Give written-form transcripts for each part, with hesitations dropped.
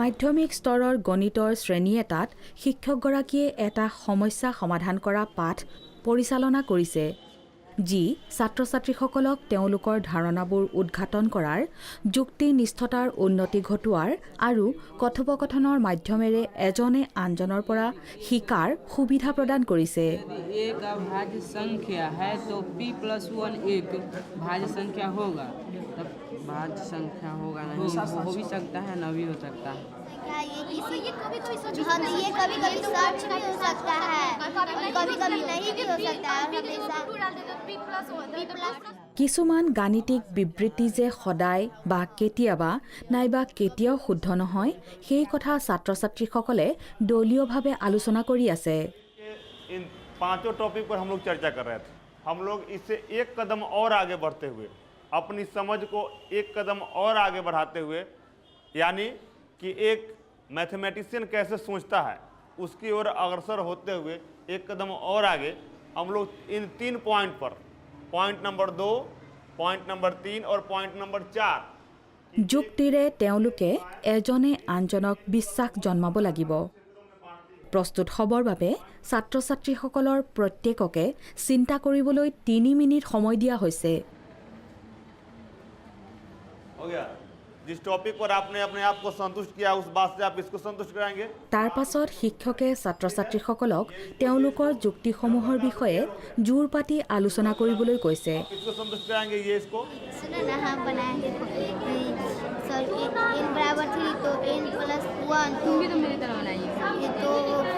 মাধ্যমিক স্তৰৰ গণিতৰ শ্ৰেণী এটাত শিক্ষকগৰাকীয়ে এটা সমস্যা সমাধান কৰা পাঠ পৰিচালনা কৰিছে, যি ছাত্ৰ-ছাত্ৰীসকলক তেওঁলোকৰ ধাৰণাবোৰ উদ্ঘাটন কৰাৰ, যুক্তিনিষ্ঠতাৰ উন্নতি ঘটোৱাৰ আৰু কথোপকথনৰ মাধ্যমেৰে এজনে আনজনৰ পৰা শিকাৰ সুবিধা প্ৰদান কৰিছে। एक अभाज्य संख्या है तो p+1 एक भाज्य संख्या होगा, तब भाज्य संख्या होगा नहीं, हो भी सकता है ना भी हो सकता है। ये कभी-कभी सच भी हो सकता है, कभी-कभी नहीं भी हो सकता है। কিছুমান গাণিতিক বিবৃতি যে সদায় বা কেতিয়াবা নাইবা কেতিয়াও শুদ্ধ নহয়, সেই কথা ছাত্ৰ-ছাত্ৰীসকলে দলীয়ভাৱে আলোচনা কৰি আছে। इन पांचों टॉपिक पर हम लोग चर्चा कर रहे थे। हम लोग इससे एक कदम और आगे बढ़ते हुए, अपनी समझ को एक कदम और आगे बढ़ाते हुए, यानी कि एक मैथमेटिशियन कैसे सोचता है उसकी ओर अग्रसर होते हुए एक कदम और आगे हम लोग इन 3 पॉइंट पर, पॉइंट नंबर 2, पॉइंट नंबर 3 और पॉइंट नंबर 4 যুক্তিৰে তেওঁলোকে এজনে আনজনক বিশ্বাস জন্মাব লাগিব। প্ৰস্তুত হ'বৰ বাবে ছাত্ৰ-ছাত্ৰীসকলৰ প্ৰত্যেককে চিন্তা কৰিবলৈ 3 মিনিট সময় দিয়া হৈছে। हो गया। जिस टॉपिक पर आपने अपने आप को संतुष्ट किया उस बात से आप इसको संतुष्ट कराएंगे। তাৰ পাছত শিক্ষকে ছাত্ৰ-ছাত্ৰীসকলক তেওঁলোকৰ যুক্তিসমূহৰ বিষয়ে জোৰ পাতি আলোচনা কৰিবলৈ কৈছে। इसको संतुष्ट कराएंगे, ये इसको सुनो ना, हम बनाएंगे सर n बराबर 3 तो n+1 तुम भी तो मेरी तरह बनाइए। ये तो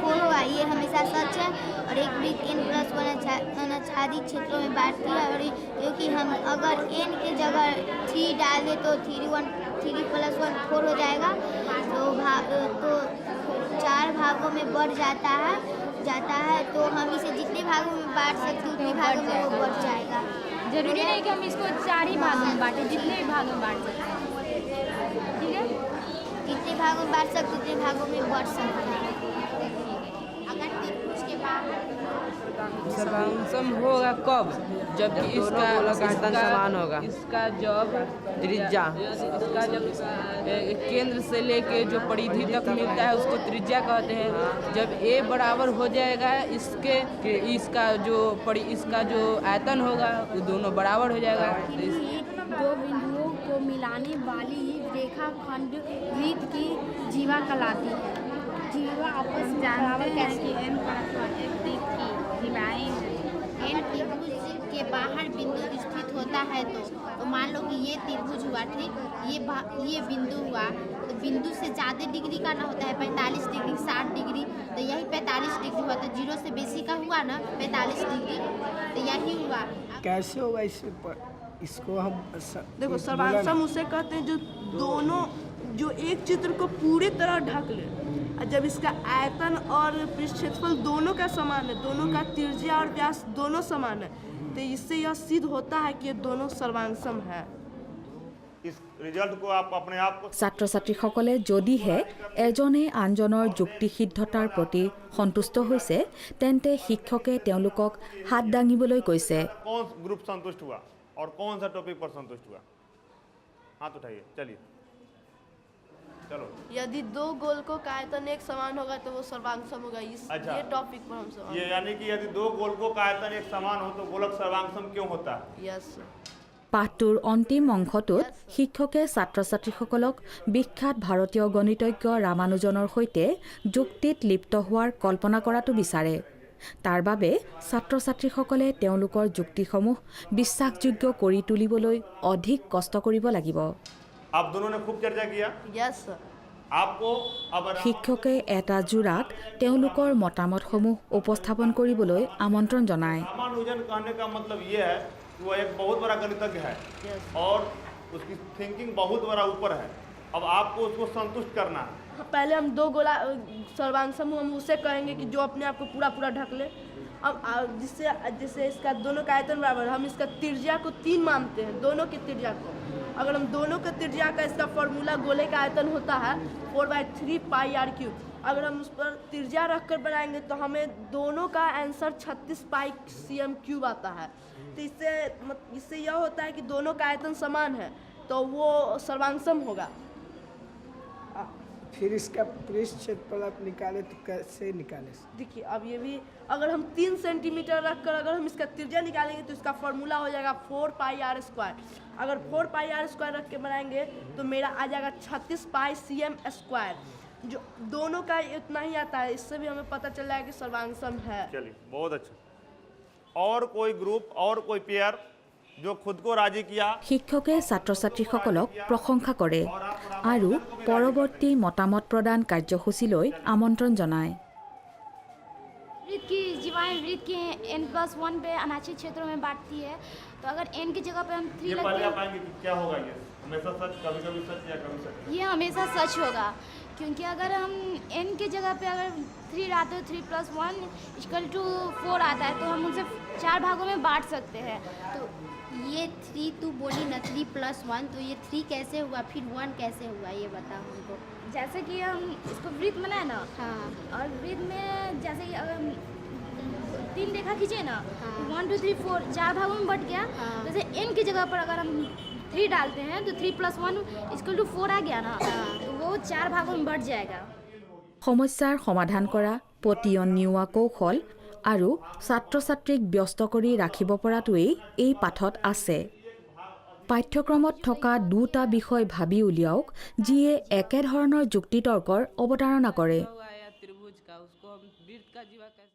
4 होगा, ये हमेशा सच है। और एक भी n+1 आच्छादित क्षेत्रों में बांटती है, और क्योंकि हम अगर n के जगह 3 डाल दे तो 3+1 4 हो जाएगा, तो 4 भागों में बढ़ जाता है, तो हम इसे जितने भागों में बांट सकते उतने भागों में वो बढ़ जाएगा। जरूरी नहीं कि हम इसको 4 ही भागों में बांटें, जितने भी भागों में बांट सकते हैं, ठीक है? जितने भागों में बांट सकते उतने भागों में बढ़ सकते हैं। अगर त्रिभुज के बाहर सर्वांशम होगा कब? जबकि इसका समान होगा, इसका जब त्रिज्या, इसका जब केंद्र से लेके जो परिधि तक मिलता है उसको त्रिज्या कहते हैं। जब a बराबर हो जाएगा इसका जो आयतन होगा वो दोनों बराबर हो जाएगा। दो बिंदुओं को मिलाने वाली रेखाखंड वृत्त की जीवा कहलाती है। जीवा आपस में बराबर हैं कि n की जीवाएं n त्रिभुज के बाहर बिंदु स्थित होता है, तो मान लो कि ये त्रिभुज हुआ, ठीक, ये बिंदु हुआ, तो बिंदु से ज़्यादा डिग्री का ना होता है 45 डिग्री 60 डिग्री, तो यही 45 डिग्री हुआ, तो 0 से बेसी का हुआ ना 45 डिग्री, तो यही हुआ। कैसे होगा इसको हम देखो, सर्वांशम उसे कहते हैं जो एक चित्र को पूरी तरह ढक ले। जब इसका आयतन और पृष्ठक्षेत्रफल दोनों का समान है, दोनों का त्रिज्या और व्यास दोनों समान है, तो इससे यह सिद्ध होता है कि ये दोनों सर्वांशम है। इस रिजल्ट को आप अपने आप को ছাত্ৰ-ছাত্ৰীসকলে যদিহে এজনে আনজনৰ যুক্তিসিদ্ধতাৰ প্ৰতি সন্তুষ্ট হৈছে, তেন্তে শিক্ষকে তেওঁলোকক হাত দাঙিবলৈ কৈছে। कौन ग्रुप संतुष्ट हुआ और कौन सा टॉपिक पर संतुष्ट हुआ? हाथ उठाइए, चलिए चलो। यदि 2 गोलकों का आयतन एक समान होगा तो वो सर्वांशम होगा। अच्छा। ये टॉपिक पर हम समान। ये यानी कि यदि 2 गोलकों का आयतन एक समान हो तो गोलक सर्वांशम क्यों होता है? यस। পাঠটোৰ অন্তিম অংশটোত শিক্ষকে ছাত্ৰ-ছাত্ৰীসকলক বিখ্যাত ভাৰতীয় গণিতজ্ঞ ৰামানুজনৰ সৈতে যুক্তিত লিপ্ত হোৱাৰ কল্পনা কৰাটো বিচাৰে। তাৰ বাবে ছাত্ৰ-ছাত্ৰীসকলে তেওঁলোকৰ যুক্তিসমূহ বিশ্বাসযোগ্য কৰি তুলিবলৈ অধিক কষ্ট কৰিব লাগিব। आप दोनों ने खूब चर्चा किया। Yes sir. आपको अब শিক্ষকে এটা জোৰাক তেওঁলোকৰ মতামতসমূহ উপস্থাপন কৰিবলৈ আমন্ত্ৰণ জনায়। रामानुजन कहने का मतलब ये है कि वह एक बहुत बड़ा गणितज्ञ है और उसकी थिंकिंग बहुत बड़ा ऊपर है। अब आपको उसको संतुष्ट करना है। पहले हम 2 गोला सर्वांशम हम उसे कहेंगे कि जो अपने आप को पूरा ढक ले। अब जिससे इसका दोनों का आयतन बराबर, हम इसका त्रिज्या को 3 मानते हैं, दोनों की त्रिज्या को। अगर हम दोनों का त्रिज्या का इसका फॉर्मूला गोले का आयतन होता है 4/3 πr³। अगर हम उस पर त्रिज्या रख कर बनाएंगे तो हमें दोनों का आंसर 36 πcm³ आता है। तो इससे यह होता है कि दोनों का आयतन समान है, तो वो सर्वांशम होगा। फिर इसका पृष्ठ क्षेत्रफल आप निकाले तो कैसे निकाले? देखिए अब ये भी अगर हम 3 सेंटीमीटर रखकर अगर हम इसका त्रिज्या निकालेंगे तो इसका फॉर्मूला हो जाएगा 4 पाई आर स्क्वायर। अगर 4 पाई आर स्क्वायर रख के बनाएंगे तो मेरा आ जाएगा 36 पाई cm स्क्वायर, जो दोनों का इतना ही आता है। इससे भी हमें पता चल रहा है कि सर्वांग है। चलिए बहुत अच्छा। और कोई ग्रुप और कोई पेयर जो खुद को राजी किया? শিক্ষকে ছাত্ৰ ছাত্ৰীসকলক প্ৰশংসা কৰে আৰু পৰৱৰ্তী মতামত প্ৰদান কাৰ্যসূচীলৈ আমন্ত্ৰণ জনায়। वृत्त की जीवाएं वृत्त के n+1 पे अनाक्षित क्षेत्रों में बांटती है। तो अगर n की जगह पे हम 3 ये लगते पहले आप हैं, आएंगे कि क्या होगा, ये हमेशा सच, कभी कभी सच या कभी सच? ये हमेशा सच होगा, क्योंकि अगर हम n की जगह पे अगर 3 आते हो 3+1 = 4 आता है, तो हम उसे 4 भागों में बांट सकते हैं। तो ये 3 तू बोली ना 3+1, तो ये 3 कैसे हुआ, फिर 1 कैसे हुआ, ये बताओ हमको। जैसे कि हम इसको वृत्त बनाए ना, हाँ और वृत्त में जैसे कि अगर 3 रेखा खींचे ना, हाँ। 1 2 3 4 4 भागों में बट गया। हाँ। जैसे n की जगह पर अगर हम 3 डालते हैं तो 3+1 = 4 आ गया ना, तो वो 4 भागों में बट जाएगा। সমস্যাৰ সমাধান কৰা, পতিয়ন নিওৱা কৌশল আৰু ছাত্ৰ ছাত্ৰীক ব্যস্ত কৰি ৰাখিব পৰাটোৱেই এই পাঠত আছে। পাঠ্যক্ৰমত থকা দুটা বিষয় ভাবি উলিয়াওক যিয়ে একেধৰণৰ যুক্তিতৰ্কৰ অৱতাৰণা কৰে। हुआ या त्रिभुज का, उसको हम वृत्त का जीवा कैसे